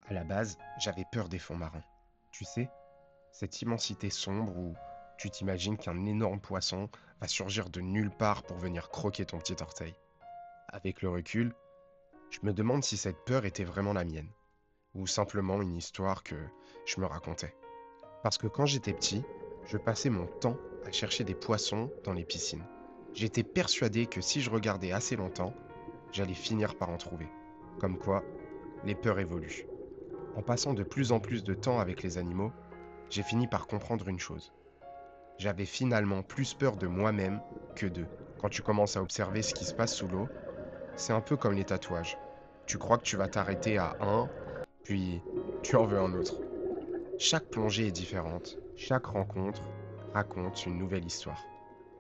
À la base, j'avais peur des fonds marins. Tu sais, cette immensité sombre où tu t'imagines qu'un énorme poisson va surgir de nulle part pour venir croquer ton petit orteil. Avec le recul, je me demande si cette peur était vraiment la mienne, ou simplement une histoire que je me racontais. Parce que quand j'étais petit, je passais mon temps à chercher des poissons dans les piscines. J'étais persuadé que si je regardais assez longtemps, j'allais finir par en trouver. Comme quoi, les peurs évoluent. En passant de plus en plus de temps avec les animaux, j'ai fini par comprendre une chose. J'avais finalement plus peur de moi-même que d'eux. Quand tu commences à observer ce qui se passe sous l'eau, c'est un peu comme les tatouages. Tu crois que tu vas t'arrêter à un, puis tu en veux un autre. Chaque plongée est différente, chaque rencontre raconte une nouvelle histoire.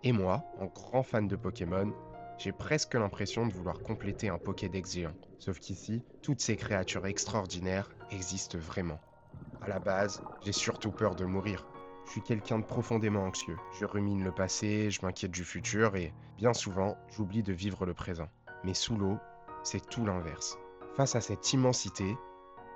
Et moi, en grand fan de Pokémon, j'ai presque l'impression de vouloir compléter un Pokédex géant. Sauf qu'ici, toutes ces créatures extraordinaires existent vraiment. À la base, j'ai surtout peur de mourir. Je suis quelqu'un de profondément anxieux. Je rumine le passé, je m'inquiète du futur et, bien souvent, j'oublie de vivre le présent. Mais sous l'eau, c'est tout l'inverse. Face à cette immensité,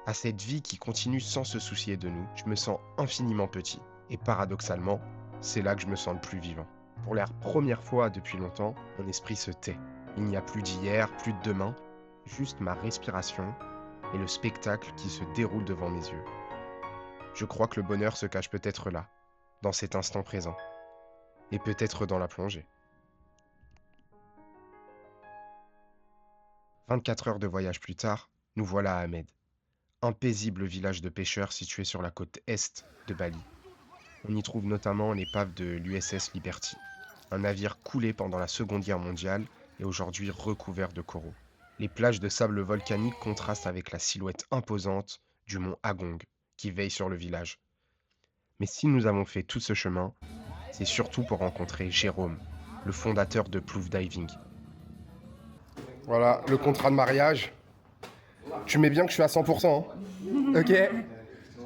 à cette vie qui continue sans se soucier de nous, je me sens infiniment petit. Et paradoxalement, c'est là que je me sens le plus vivant. Pour la première fois depuis longtemps, mon esprit se tait. Il n'y a plus d'hier, plus de demain, juste ma respiration et le spectacle qui se déroule devant mes yeux. Je crois que le bonheur se cache peut-être là, dans cet instant présent, et peut-être dans la plongée. 24 heures de voyage plus tard, nous voilà à Ahmed, un paisible village de pêcheurs situé sur la côte est de Bali. On y trouve notamment l'épave de l'USS Liberty, un navire coulé pendant la Seconde Guerre mondiale et aujourd'hui recouvert de coraux. Les plages de sable volcanique contrastent avec la silhouette imposante du mont Agong qui veille sur le village. Mais si nous avons fait tout ce chemin, c'est surtout pour rencontrer Jérôme, le fondateur de Plouf Diving. Voilà, le contrat de mariage. Tu mets bien que je suis à 100%, hein. Ok.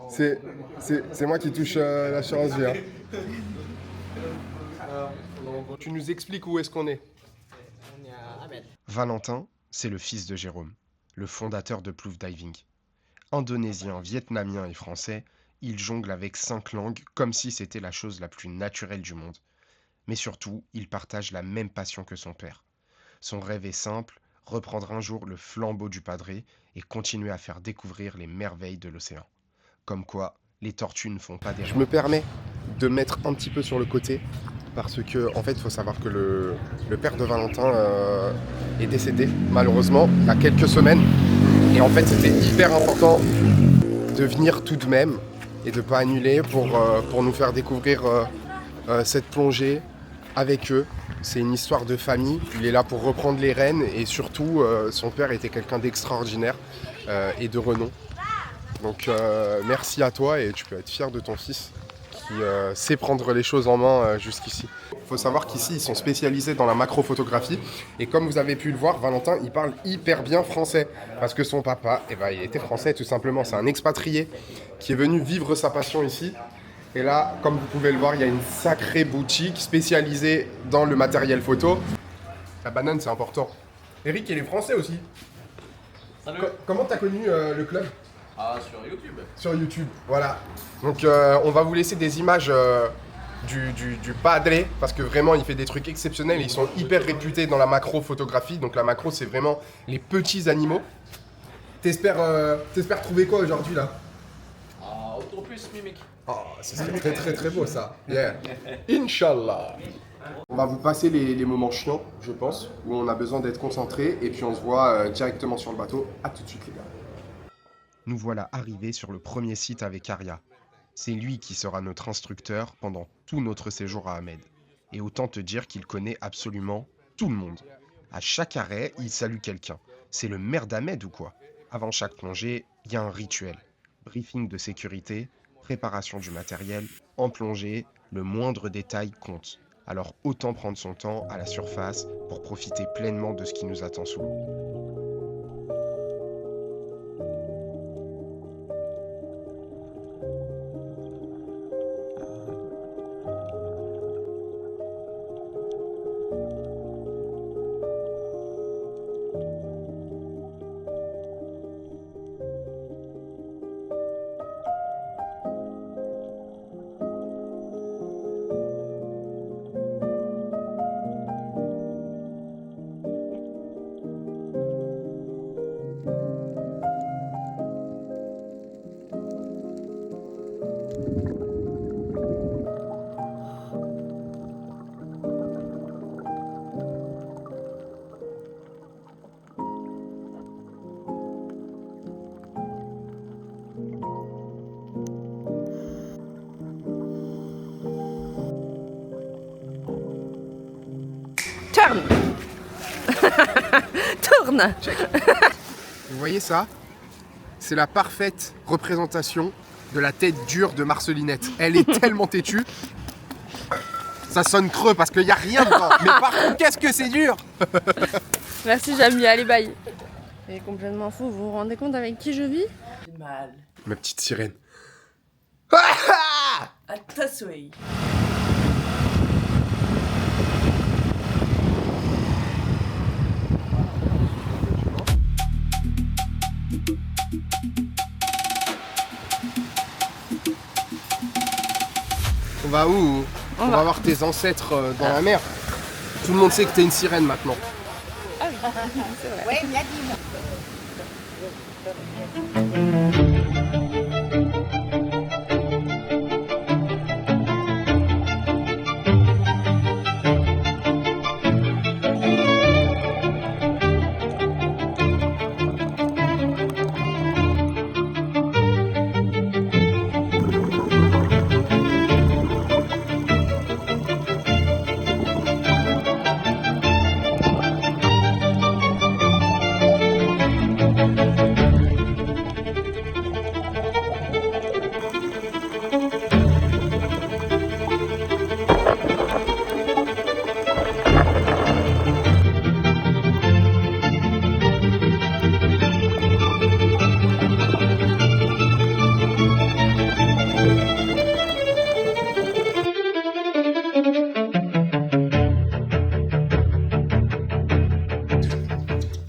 C'est moi qui touche l'assurance vie, hein. Tu nous expliques où est-ce qu'on est. Valentin, c'est le fils de Jérôme, le fondateur de Plouf Diving. Indonésien, vietnamien et français, il jongle avec 5 langues comme si c'était la chose la plus naturelle du monde. Mais surtout, il partage la même passion que son père. Son rêve est simple, reprendre un jour le flambeau du padré et continuer à faire découvrir les merveilles de l'océan. Comme quoi, les tortues ne font pas d'erreur. Je me permets de mettre un petit peu sur le côté parce que, en fait, il faut savoir que le père de Valentin est décédé, malheureusement, il y a quelques semaines. Et en fait, c'était hyper important de venir tout de même et de ne pas annuler pour nous faire découvrir cette plongée avec eux. C'est une histoire de famille. Il est là pour reprendre les rênes et surtout, son père était quelqu'un d'extraordinaire et de renom. Donc merci à toi et tu peux être fier de ton fils qui sait prendre les choses en main jusqu'ici. Il faut savoir qu'ici, ils sont spécialisés dans la macrophotographie. Et comme vous avez pu le voir, Valentin, il parle hyper bien français. Parce que son papa, il était français tout simplement. C'est un expatrié qui est venu vivre sa passion ici. Et là, comme vous pouvez le voir, il y a une sacrée boutique spécialisée dans le matériel photo. La banane, c'est important. Eric, il est français aussi. Salut. Comment t'as connu le club? Ah, sur YouTube. Sur YouTube, voilà. Donc on va vous laisser des images du padré, parce que vraiment il fait des trucs exceptionnels, ils sont hyper réputés dans la macro-photographie, donc la macro c'est vraiment les petits animaux. T'espères trouver quoi aujourd'hui là? Ah, autant plus mimique. Oh, c'est très très très beau ça. Yeah. Inch'Allah. On va vous passer les moments chiants, je pense, où on a besoin d'être concentré, et puis on se voit directement sur le bateau. A tout de suite les gars. Nous voilà arrivés sur le premier site avec Aria. C'est lui qui sera notre instructeur pendant tout notre séjour à Ahmed. Et autant te dire qu'il connaît absolument tout le monde. À chaque arrêt, il salue quelqu'un. C'est le maire d'Ahmed ou quoi? Avant chaque plongée, il y a un rituel. Briefing de sécurité, préparation du matériel, en plongée, le moindre détail compte. Alors autant prendre son temps à la surface pour profiter pleinement de ce qui nous attend sous l'eau. Turn. Tourne. Vous voyez ça? C'est la parfaite représentation de la tête dure de Marcelinette. Elle est tellement têtue. Ça sonne creux parce qu'il n'y a rien dedans. Mais par contre, qu'est-ce que c'est dur! Merci Jamie, allez bye. C'est complètement fou, vous vous rendez compte avec qui je vis? J'ai mal. Ma petite sirène. À ta souhait. On va où? On va voir tes ancêtres dans la mer. Tout le monde sait que t'es une sirène maintenant. Ouais, il a dit.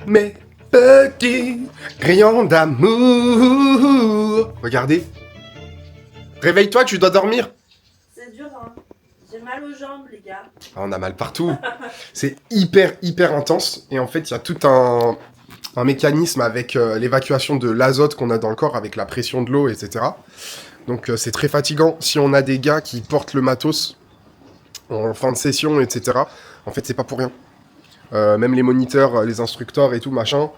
Mes petits grillons d'amour. Regardez. Réveille-toi, tu dois dormir. C'est dur, hein. J'ai mal aux jambes, les gars. Ah, on a mal partout. C'est hyper intense. Et en fait, il y a tout un mécanisme avec l'évacuation de l'azote qu'on a dans le corps, avec la pression de l'eau, etc. Donc c'est très fatigant. Si on a des gars qui portent le matos en fin de session, etc., en fait, c'est pas pour rien. Même les moniteurs, les instructeurs et tout, machin,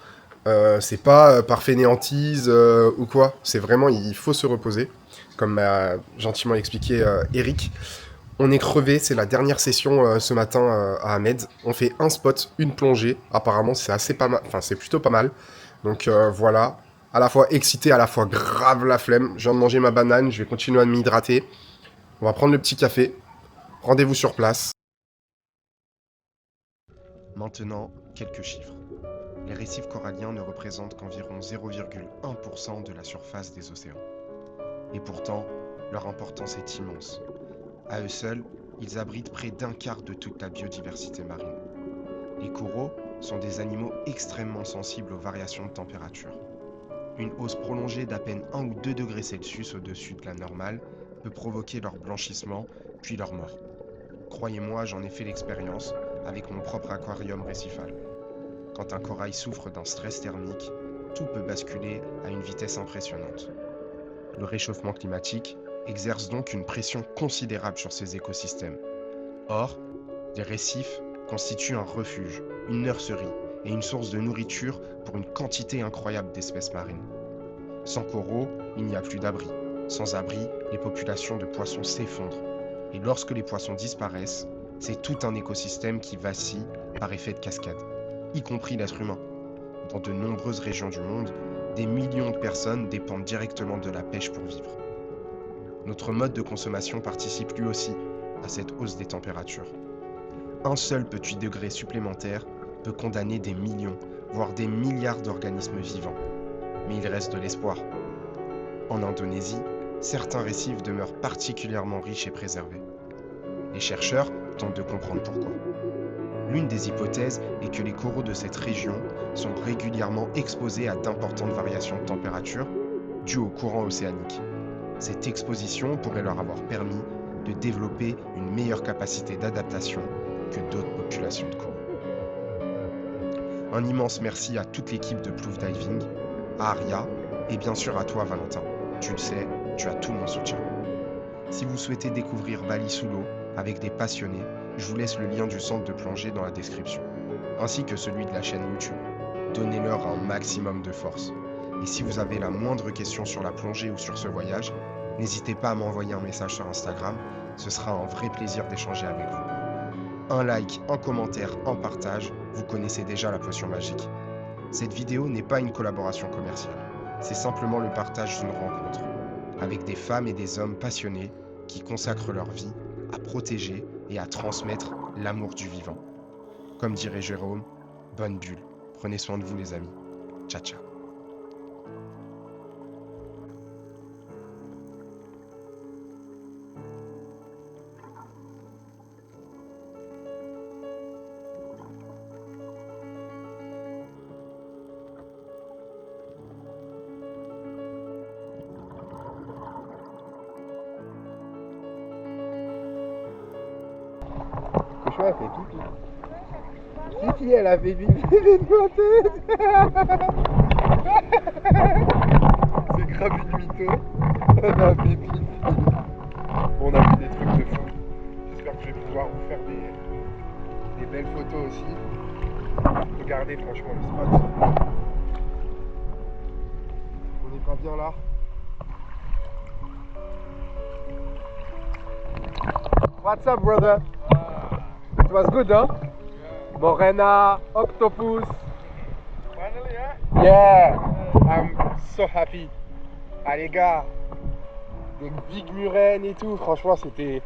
c'est pas par fainéantise ou quoi. C'est vraiment, il faut se reposer. Comme m'a gentiment expliqué Eric. On est crevé, c'est la dernière session ce matin à Ahmed. On fait un spot, une plongée. Apparemment, c'est assez pas mal. Enfin, c'est plutôt pas mal. Donc voilà. À la fois excité, à la fois grave la flemme. Je viens de manger ma banane, je vais continuer à m'hydrater. On va prendre le petit café. Rendez-vous sur place. Maintenant, quelques chiffres. Les récifs coralliens ne représentent qu'environ 0,1% de la surface des océans. Et pourtant, leur importance est immense. À eux seuls, ils abritent près d'un quart de toute la biodiversité marine. Les coraux sont des animaux extrêmement sensibles aux variations de température. Une hausse prolongée d'à peine 1 ou 2 degrés Celsius au-dessus de la normale peut provoquer leur blanchissement, puis leur mort. Croyez-moi, j'en ai fait l'expérience avec mon propre aquarium récifal. Quand un corail souffre d'un stress thermique, tout peut basculer à une vitesse impressionnante. Le réchauffement climatique exerce donc une pression considérable sur ces écosystèmes. Or, les récifs constituent un refuge, une nurserie et une source de nourriture pour une quantité incroyable d'espèces marines. Sans coraux, il n'y a plus d'abri. Sans abri, les populations de poissons s'effondrent. Et lorsque les poissons disparaissent, c'est tout un écosystème qui vacille par effet de cascade, y compris l'être humain. Dans de nombreuses régions du monde, des millions de personnes dépendent directement de la pêche pour vivre. Notre mode de consommation participe lui aussi à cette hausse des températures. Un seul petit degré supplémentaire peut condamner des millions, voire des milliards d'organismes vivants. Mais il reste de l'espoir. En Indonésie, certains récifs demeurent particulièrement riches et préservés. Les chercheurs tentent de comprendre pourquoi. L'une des hypothèses est que les coraux de cette région sont régulièrement exposés à d'importantes variations de température dues au courant océanique. Cette exposition pourrait leur avoir permis de développer une meilleure capacité d'adaptation que d'autres populations de coraux. Un immense merci à toute l'équipe de Plouf Diving, à Aria et bien sûr à toi Valentin. Tu le sais, tu as tout mon soutien. Si vous souhaitez découvrir Bali sous l'eau avec des passionnés, je vous laisse le lien du centre de plongée dans la description, ainsi que celui de la chaîne YouTube. Donnez-leur un maximum de force. Et si vous avez la moindre question sur la plongée ou sur ce voyage, n'hésitez pas à m'envoyer un message sur Instagram, ce sera un vrai plaisir d'échanger avec vous. Un like, un commentaire, un partage, vous connaissez déjà la potion magique. Cette vidéo n'est pas une collaboration commerciale, c'est simplement le partage d'une rencontre, avec des femmes et des hommes passionnés qui consacrent leur vie à protéger et à transmettre l'amour du vivant. Comme dirait Jérôme, bonne bulle, prenez soin de vous les amis. Ciao ciao. Cochon, elle fait pipi. Pipi, elle a fait pipi de tête. C'est grave une mytho. Elle a fait pipi. Bon, on a vu des trucs de fou. J'espère que je vais pouvoir vous faire des belles photos aussi. Regardez franchement le spot. On est pas bien là. What's up, brother? It was good, huh? Morena, octopus. Finally, yeah? Yeah, I'm so happy. Ah les gars, des big murènes et tout, franchement c'était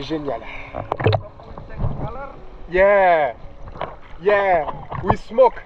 génial. Yeah, yeah, we smoke.